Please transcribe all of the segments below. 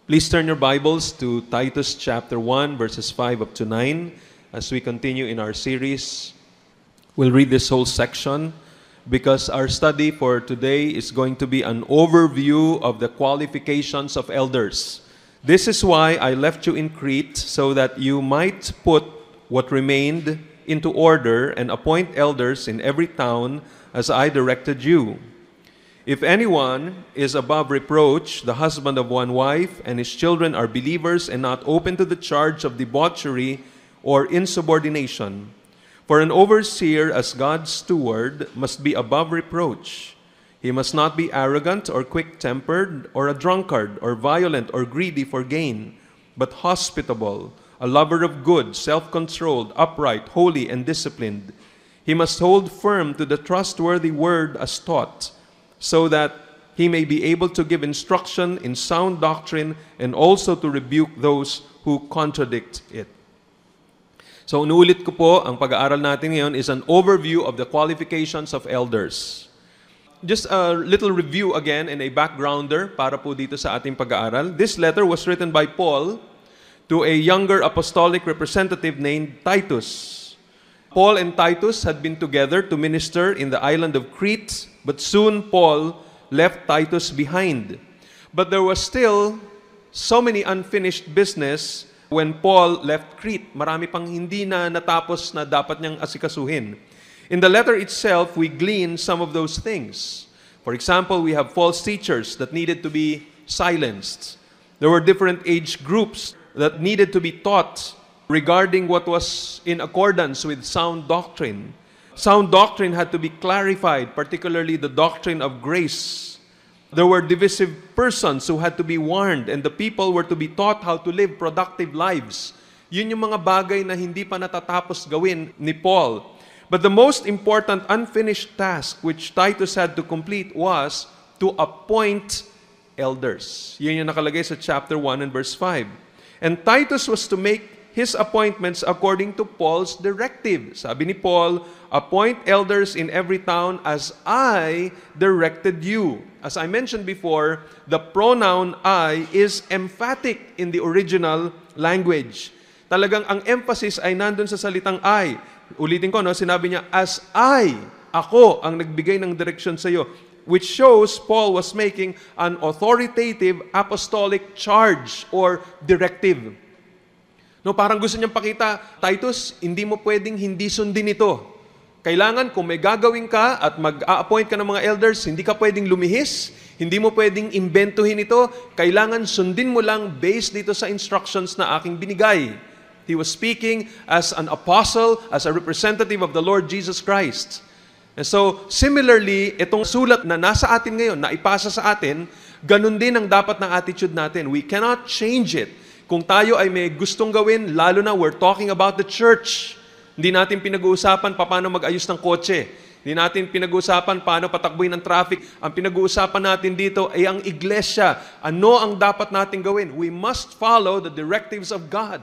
Please turn your Bibles to Titus chapter 1, verses 5 up to 9. As we continue in our series, we'll read this whole section because our study for today is going to be an overview of the qualifications of elders. This is why I left you in Crete, so that you might put what remained into order and appoint elders in every town as I directed you. If anyone is above reproach, the husband of one wife, and his children are believers and not open to the charge of debauchery or insubordination, for an overseer as God's steward must be above reproach. He must not be arrogant or quick-tempered or a drunkard or violent or greedy for gain, but hospitable, a lover of good, self-controlled, upright, holy, and disciplined. He must hold firm to the trustworthy word as taught, so that he may be able to give instruction in sound doctrine and also to rebuke those who contradict it. So unulit ko po, ang pag-aaral natin ngayon is an overview of the qualifications of elders. Just a little review again and a backgrounder para po dito sa ating pag-aaral. This letter was written by Paul to a younger apostolic representative named Titus. Paul and Titus had been together to minister in the island of Crete, but soon Paul left Titus behind. But there was still so many unfinished business when Paul left Crete. Marami pang hindi na natapos na dapat niyang asikasuhin. In the letter itself, we glean some of those things. For example, we have false teachers that needed to be silenced. There were different age groups that needed to be taught regarding what was in accordance with sound doctrine. Sound doctrine had to be clarified, particularly the doctrine of grace. There were divisive persons who had to be warned, and the people were to be taught how to live productive lives. Yun yung mga bagay na hindi pa natatapos gawin ni Paul. But the most important unfinished task which Titus had to complete was to appoint elders. Yun yung nakalagay sa chapter 1 and verse 5. And Titus was to make his appointments according to Paul's directive. Sabi ni Paul, appoint elders in every town as I directed you. As I mentioned before, the pronoun I is emphatic in the original language. Talagang ang emphasis ay nandun sa salitang I. Ulitin ko, no? Sinabi niya, as ako ang nagbigay ng direksyon sa iyo. Which shows Paul was making an authoritative apostolic charge or directive. No, parang gusto niyang pakita, Titus, hindi mo pwedeng hindi sundin ito. Kailangan kung may gagawin ka at mag-a-appoint ka ng mga elders, hindi ka pwedeng lumihis, hindi mo pwedeng imbentuhin ito, kailangan sundin mo lang based dito sa instructions na aking binigay. He was speaking as an apostle, as a representative of the Lord Jesus Christ. And so, similarly, itong sulat na nasa atin ngayon, na ipasa sa atin, ganun din ang dapat ng attitude natin. We cannot change it. Kung tayo ay may gustong gawin, lalo na we're talking about the church. Hindi natin pinag-uusapan paano mag-ayos ng kotse. Hindi natin pinag-uusapan paano patakbuhin ng traffic. Ang pinag-uusapan natin dito ay ang iglesia. Ano ang dapat natin gawin? We must follow the directives of God.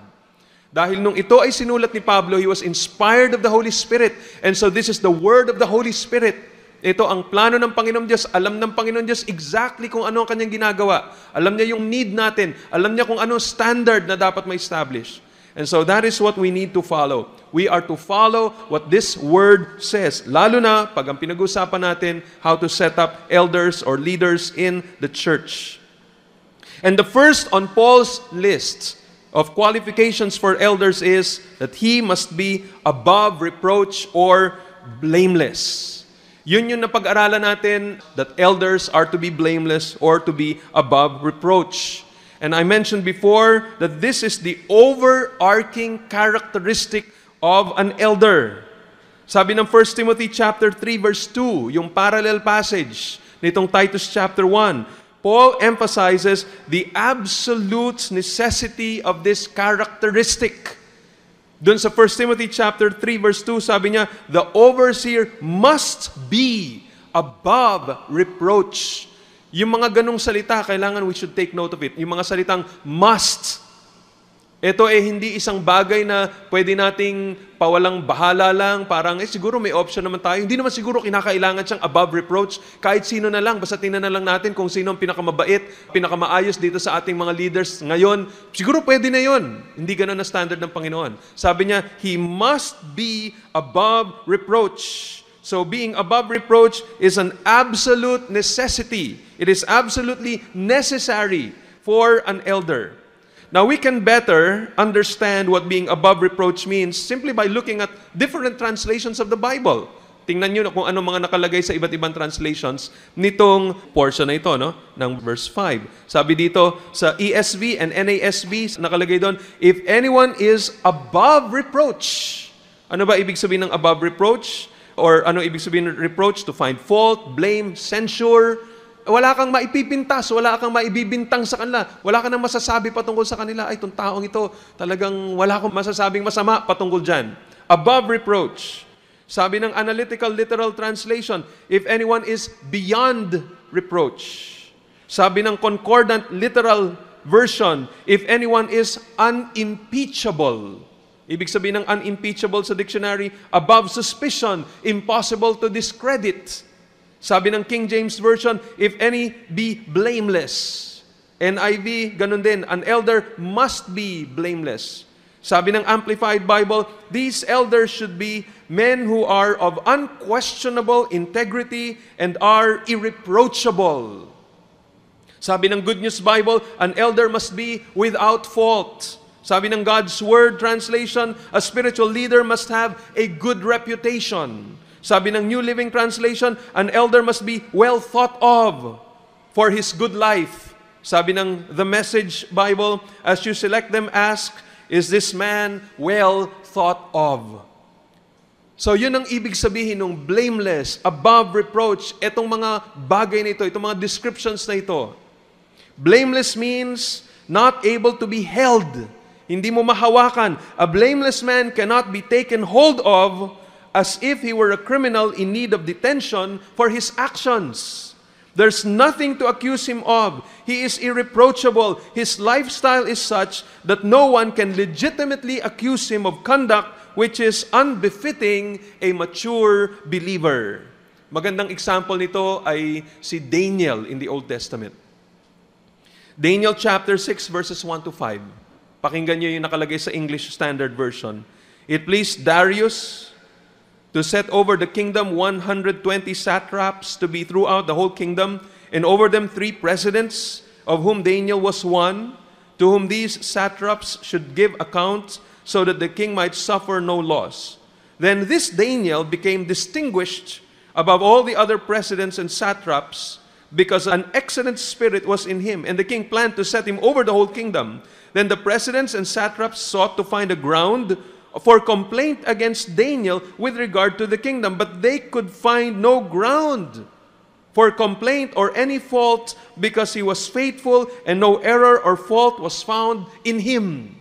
Dahil nung ito ay sinulat ni Pablo, he was inspired of the Holy Spirit. And so this is the word of the Holy Spirit. Ito ang plano ng Panginoon Diyos. Alam ng Panginoon Diyos exactly kung ano ang kanyang ginagawa. Alam niya yung need natin. Alam niya kung ano standard na dapat ma-establish. And so that is what we need to follow. We are to follow what this word says. Lalo na pag ang pinag-usapan natin how to set up elders or leaders in the church. And the first on Paul's list of qualifications for elders is that he must be above reproach or blameless. Yun yung napag-aralan natin, that elders are to be blameless or to be above reproach. And I mentioned before that this is the overarching characteristic of an elder. Sabi ng 1 Timothy chapter 3 verse 2, yung parallel passage nitong Titus chapter 1, Paul emphasizes the absolute necessity of this characteristic. Doon sa 1 Timothy chapter 3 verse 2, sabi niya, the overseer must be above reproach. Yung mga ganong salita, kailangan we should take note of it. Yung mga salitang must. Ito hindi isang bagay na pwede nating pawalang bahala lang, parang siguro may option naman tayo. Hindi naman siguro kinakailangan siyang above reproach. Kahit sino na lang, basta tingnan na lang natin kung sino ang pinakamabait, pinakamaayos dito sa ating mga leaders ngayon. Siguro pwede na yon. Hindi ganun na standard ng Panginoon. Sabi niya, He must be above reproach. So being above reproach is an absolute necessity. It is absolutely necessary for an elder. Now, we can better understand what being above reproach means simply by looking at different translations of the Bible. Tingnan nyo kung ano mga nakalagay sa iba't ibang translations nitong portion na ito, no? Ng verse 5. Sabi dito sa ESV and NASB, nakalagay doon, if anyone is above reproach. Ano ba ibig sabihin ng above reproach? Or ano ibig sabihin ng reproach? To find fault, blame, censure. Wala kang maipipintas, wala kang maibibintang sa kanila, wala kang nang masasabi patungkol sa kanila, ay, itong taong ito, talagang wala akong masasabing masama patungkol dyan. Above reproach. Sabi ng Analytical Literal Translation, if anyone is beyond reproach. Sabi ng Concordant Literal Version, if anyone is unimpeachable. Ibig sabihin ng unimpeachable sa dictionary, above suspicion, impossible to discredit. Sabi ng King James Version, if any be blameless. NIV, ganun din, an elder must be blameless. Sabi ng Amplified Bible, these elders should be men who are of unquestionable integrity and are irreproachable. Sabi ng Good News Bible, an elder must be without fault. Sabi ng God's Word translation, a spiritual leader must have a good reputation. Sabi ng New Living Translation, an elder must be well thought of for his good life. Sabi ng The Message Bible, as you select them, ask, is this man well thought of? So yun ang ibig sabihin ng blameless, above reproach, itong mga bagay na ito, itong mga descriptions na ito. Blameless means not able to be held. Hindi mo mahawakan. A blameless man cannot be taken hold of as if he were a criminal in need of detention for his actions. There's nothing to accuse him of. He is irreproachable. His lifestyle is such that no one can legitimately accuse him of conduct which is unbefitting a mature believer. Magandang example nito ay si Daniel in the Old Testament. Daniel chapter 6 verses 1 to 5. Pakinggan niyo yung nakalagay sa English Standard Version. It pleased Darius to set over the kingdom 120 satraps to be throughout the whole kingdom, and over them 3 presidents, of whom Daniel was one, to whom these satraps should give account, so that the king might suffer no loss. Then this Daniel became distinguished above all the other presidents and satraps, because an excellent spirit was in him, and the king planned to set him over the whole kingdom. Then the presidents and satraps sought to find a ground for complaint against Daniel with regard to the kingdom, but they could find no ground for complaint or any fault, because he was faithful and no error or fault was found in him.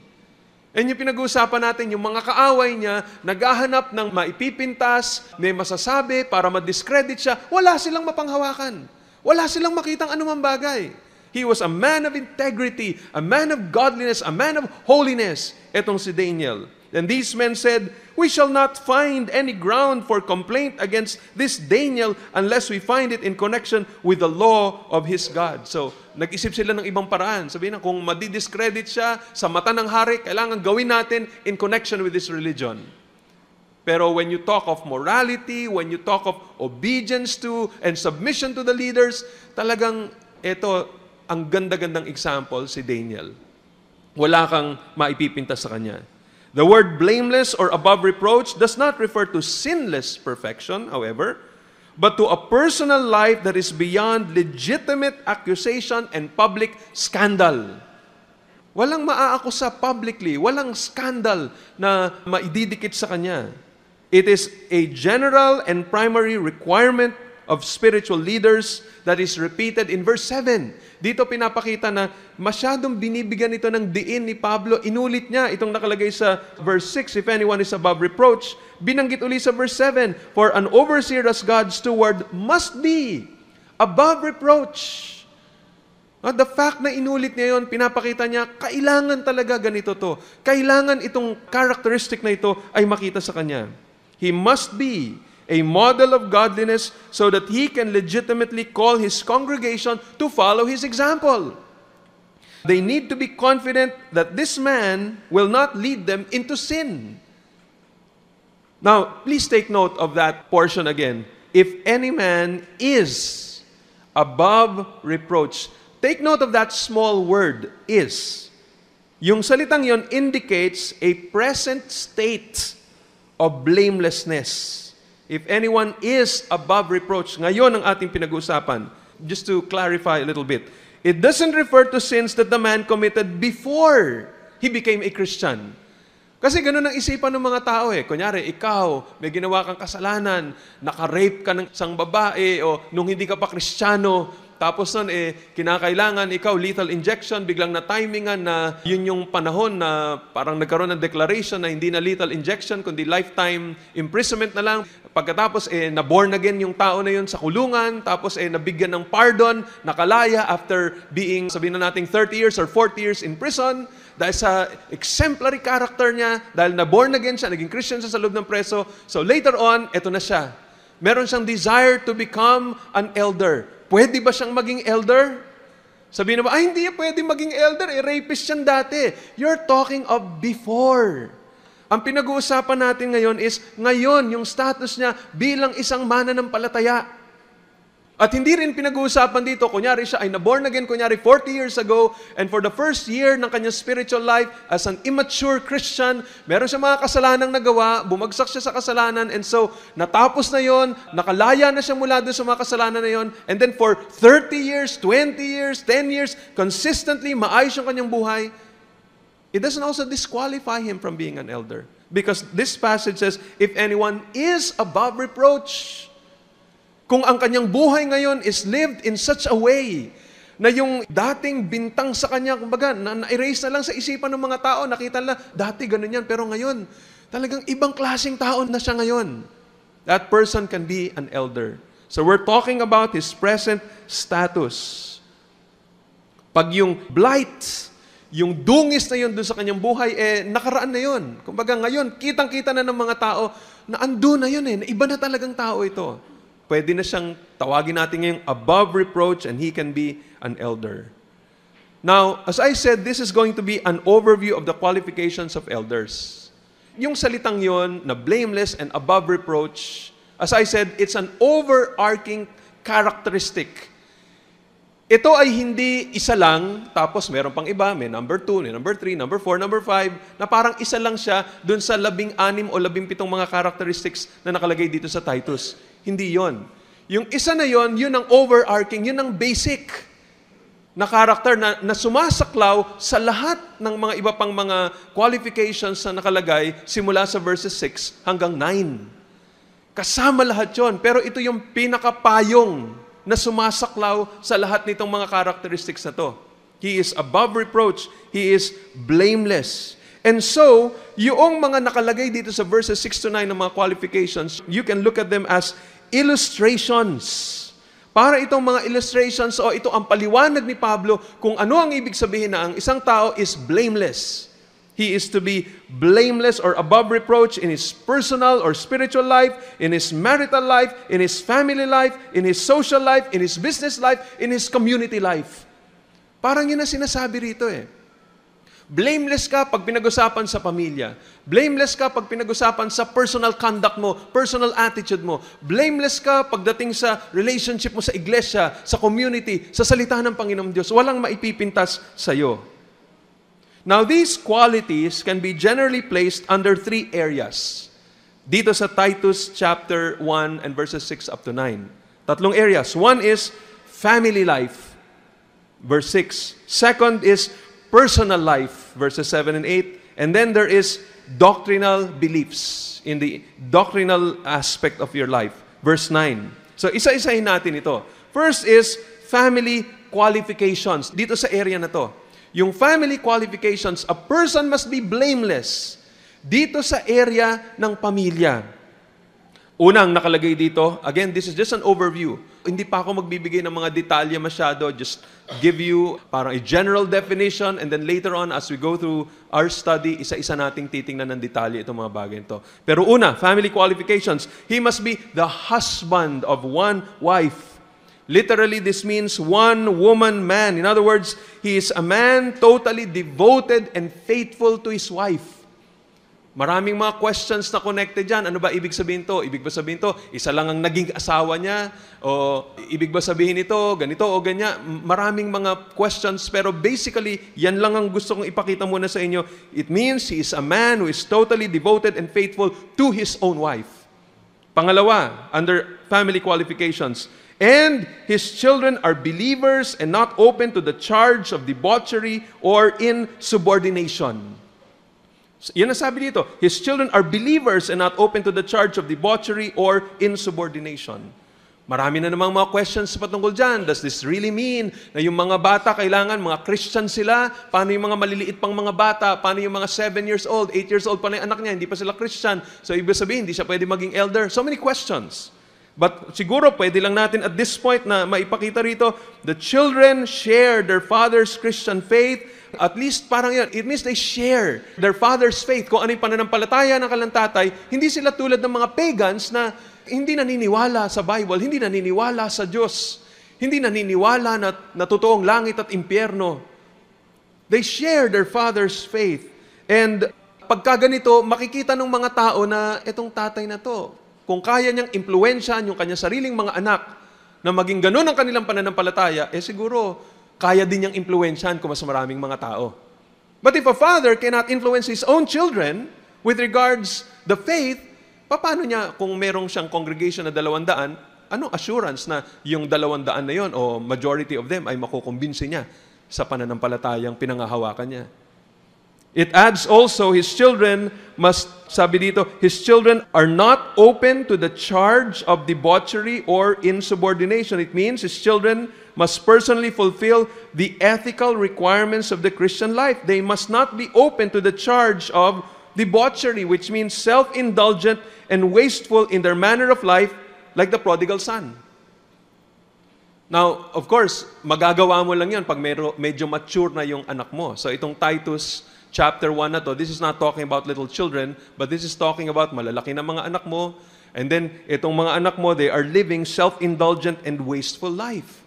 And yung pinag-uusapan natin, yung mga kaaway niya, naghahanap ng maipipintas, may masasabi para ma-discredit siya, wala silang mapanghawakan. Wala silang makitang anumang bagay. He was a man of integrity, a man of godliness, a man of holiness. Etong si Daniel. And these men said, we shall not find any ground for complaint against this Daniel unless we find it in connection with the law of his God. So, nag-isip sila ng ibang paraan. Sabihin na, kung madidiscredit siya sa mata ng hari, kailangan gawin natin in connection with this religion. Pero when you talk of morality, when you talk of obedience to and submission to the leaders, talagang ito, ang ganda-gandang example si Daniel. Wala kang maipipintas sa kanya. The word blameless or above reproach does not refer to sinless perfection, however, but to a personal life that is beyond legitimate accusation and public scandal. Walang maaakusa publicly, walang scandal na maididikit sa kanya. It is a general and primary requirement of spiritual leaders that is repeated in verse 7. Dito pinapakita na masyadong binibigyan ito ng diin ni Pablo. Inulit niya itong nakalagay sa verse 6, if anyone is above reproach. Binanggit uli sa verse 7, for an overseer as God's steward must be above reproach. The fact na inulit niya yon, pinapakita niya, kailangan talaga ganito to. Kailangan itong characteristic na ito ay makita sa kanya. He must be a model of godliness so that he can legitimately call his congregation to follow his example. They need to be confident that this man will not lead them into sin. Now, please take note of that portion again. If any man is above reproach, take note of that small word, is. Yung salitang yon indicates a present state of blamelessness. If anyone is above reproach, ngayon ang ating pinag-uusapan. Just to clarify a little bit. It doesn't refer to sins that the man committed before he became a Christian. Kasi ganun ang isipan ng mga tao eh. Kunyari, ikaw, may ginawa kang kasalanan, naka-rape ka ng isang babae, o nung hindi ka pa Kristiyano, tapos nun kinakailangan ikaw lethal injection, biglang na-timingan na yun yung panahon na parang nagkaroon ng declaration na hindi na lethal injection, kundi lifetime imprisonment na lang. Pagkatapos na-born again yung tao na yun sa kulungan, tapos nabigyan ng pardon, nakalaya after being, sabihin na natin, 30 years or 40 years in prison, dahil sa exemplary character niya, dahil na-born again siya, naging Christian siya sa loob ng preso. So later on, eto na siya. Meron siyang desire to become an elder. Pwede ba siyang maging elder? Sabihin na ba, hindi pwede maging elder, rapist siyang dati. You're talking of before. Ang pinag-uusapan natin ngayon is, ngayon, yung status niya bilang isang mananampalataya. At hindi rin pinag-uusapan dito, kunyari siya ay na-born again, kunyari 40 years ago, and for the first year ng kanyang spiritual life, as an immature Christian, meron siya mga kasalanang nagawa, bumagsak siya sa kasalanan, and so, natapos na yon, nakalaya na siya mula doon sa mga kasalanan na yon, and then for 30 years, 20 years, 10 years, consistently, maayos yung kanyang buhay, it doesn't also disqualify him from being an elder. Because this passage says, if anyone is above reproach, kung ang kanyang buhay ngayon is lived in such a way na yung dating bintang sa kanya, kumbaga, na-erase na lang sa isipan ng mga tao, nakita na, dati ganun yan, pero ngayon, talagang ibang klaseng tao na siya ngayon. That person can be an elder. So we're talking about his present status. Pag yung blight, yung dungis na yun doon sa kanyang buhay, nakaraan na yun. Kumbaga ngayon, kitang-kita na ng mga tao na ando na yun na iba na talagang tao ito. Pwede na siyang tawagin natin ngayong above reproach and he can be an elder. Now, as I said, this is going to be an overview of the qualifications of elders. Yung salitang yon na blameless and above reproach, as I said, it's an overarching characteristic. Ito ay hindi isa lang, tapos meron pang iba, may number 2, may number 3, number 4, number 5, na parang isa lang siya dun sa 16 o 17 mga characteristics na nakalagay dito sa Titus. Hindi yon. Yung isa na yon, yun ang overarching, yun ang basic na character na sumasaklaw sa lahat ng mga iba pang mga qualifications na nakalagay simula sa verses 6 hanggang 9. Kasama lahat yon, pero ito yung pinakapayong na sumasaklaw sa lahat nitong mga characteristics na to. He is above reproach. He is blameless. And so, yung mga nakalagay dito sa verses 6 to 9 ng mga qualifications, you can look at them as illustrations. Para itong mga illustrations, o ito ang paliwanag ni Pablo kung ano ang ibig sabihin na ang isang tao is blameless. He is to be blameless or above reproach in his personal or spiritual life, in his marital life, in his family life, in his social life, in his business life, in his community life. Parang yun ang sinasabi rito Blameless ka pag pinag-usapan sa pamilya. Blameless ka pag pinag-usapan sa personal conduct mo, personal attitude mo. Blameless ka pagdating sa relationship mo sa iglesia, sa community, sa salita ng Panginoong Diyos. Walang maipipintas sa'yo. Now, these qualities can be generally placed under 3 areas. Dito sa Titus chapter 1 and verses 6 up to 9. 3 areas. One is family life, verse 6. Second is personal life, verses 7 and 8. And then there is doctrinal beliefs in the doctrinal aspect of your life, verse 9. So isa-isahin natin ito. First is family qualifications. Dito sa area na to. Yung family qualifications, a person must be blameless dito sa area ng pamilya. Unang nakalagay dito, again, this is just an overview. Hindi pa ako magbibigay ng mga detalye masyado, just give you parang a general definition, and then later on, as we go through our study, isa-isa nating titingnan ng detalye itong mga bagay ito. Pero una, family qualifications. He must be the husband of one wife. Literally, this means one woman man. In other words, he is a man totally devoted and faithful to his wife. Maraming mga questions na connected dyan. Ano ba ibig sabihin to? Ibig ba sabihin to, isa lang ang naging asawa niya? O ibig ba sabihin ito, ganito o ganyan? Maraming mga questions, pero basically, yan lang ang gusto kong ipakita muna sa inyo. It means he is a man who is totally devoted and faithful to his own wife. Pangalawa, under family qualifications, and his children are believers and not open to the charge of debauchery or insubordination. Yan ang sabi dito. His children are believers and not open to the charge of debauchery or insubordination. Marami na namang mga questions patungkol dyan. Does this really mean na yung mga bata kailangan, mga Christian sila? Paano yung mga maliliit pang mga bata? Paano yung mga 7 years old, 8 years old pa na yung anak niya? Hindi pa sila Christian. So ibig sabihin, hindi siya pwede maging elder. So many questions. But siguro pwede lang natin at this point na maipakita rito, the children share their father's Christian faith. At least parang yan, it means they share their father's faith. Kung ano yung pananampalataya ng kanilang tatay, hindi sila tulad ng mga pagans na hindi naniniwala sa Bible, hindi naniniwala sa Diyos, hindi naniniwala na totoong langit at impyerno. They share their father's faith. And pagka ganito, makikita ng mga tao na itong tatay na to, kung kaya niyang impluwensyahan yung kanyang sariling mga anak na maging ganun ang kanilang pananampalataya, siguro kaya din niyang impluwensyahan kung mas maraming mga tao. But if a father cannot influence his own children with regards the faith, paano niya kung merong siyang congregation na 200, anong assurance na yung 200 na yon o majority of them ay makukumbinsi niya sa pananampalatayang pinangahawakan niya? It adds also, his children must, sabi dito, his children are not open to the charge of debauchery or insubordination. It means his children must personally fulfill the ethical requirements of the Christian life. They must not be open to the charge of debauchery, which means self-indulgent and wasteful in their manner of life, like the prodigal son. Now, of course, magagawa mo lang yan pag medyo mature na yung anak mo. So itong Titus chapter 1 na to, this is not talking about little children, but this is talking about malalaki na mga anak mo. And then, itong mga anak mo, they are living self-indulgent and wasteful life.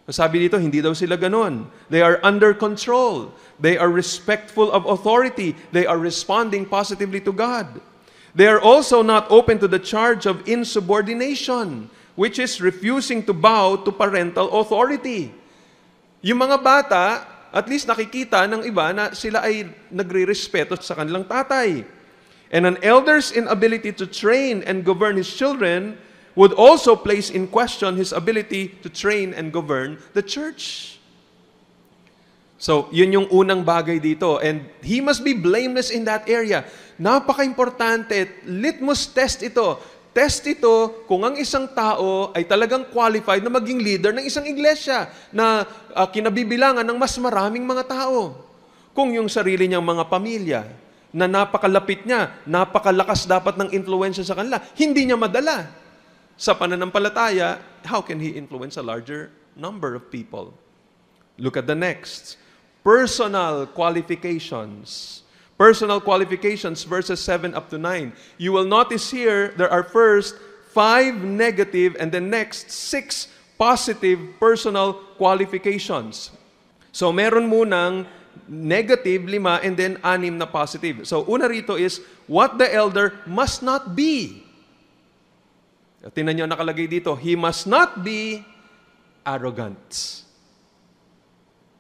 Sabi dito, hindi daw sila ganon. They are under control. They are respectful of authority. They are responding positively to God. They are also not open to the charge of insubordination, which is refusing to bow to parental authority. Yung mga bata, at least nakikita ng iba na sila ay nagre-respeto sa kanilang tatay. And an elder's inability to train and govern his children would also place in question his ability to train and govern the church. So, yun yung unang bagay dito. And he must be blameless in that area. Napaka-importante. Litmus test ito. Test ito kung ang isang tao ay talagang qualified na maging leader ng isang iglesia na kinabibilangan ng mas maraming mga tao. Kung yung sarili niyang mga pamilya na napakalapit niya, napakalakas dapat ng influensya sa kanila, hindi niya madala. Sa pananampalataya, how can he influence a larger number of people? Look at the next. Personal qualifications. Personal qualifications, verses 7 up to 9. You will notice here, there are first 5 negative and the next 6 positive personal qualifications. So meron munang negative 5 and then 6 na positive. So una rito is, what the elder must not be. Tingnan nyo nakalagay dito, he must not be arrogant.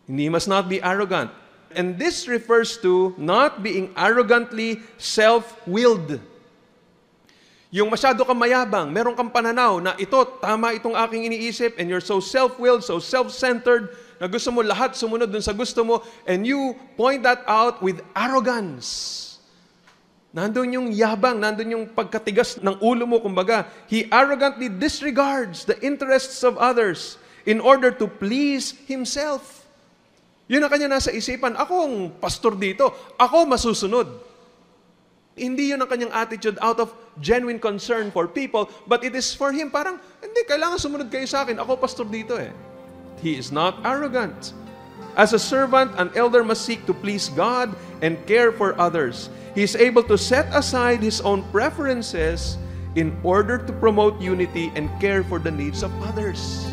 He must not be arrogant. And this refers to not being arrogantly self-willed. Yung masyado kang mayabang, meron kang pananaw na ito, tama itong aking iniisip, and you're so self-willed, so self-centered, na gusto mo lahat sumunod dun sa gusto mo, and you point that out with arrogance. Nandun yung yabang, nandun yung pagkatigas ng ulo mo, kumbaga. He arrogantly disregards the interests of others in order to please himself. Yun ang kanya nasa isipan, ako ang pastor dito, ako masusunod. hindi yun ang kanyang attitude out of genuine concern for people, but it is for him parang, hindi, kailangan sumunod kayo sa akin. Ako pastor dito eh. He is not arrogant. As a servant, an elder must seek to please God and care for others. He is able to set aside his own preferences in order to promote unity and care for the needs of others.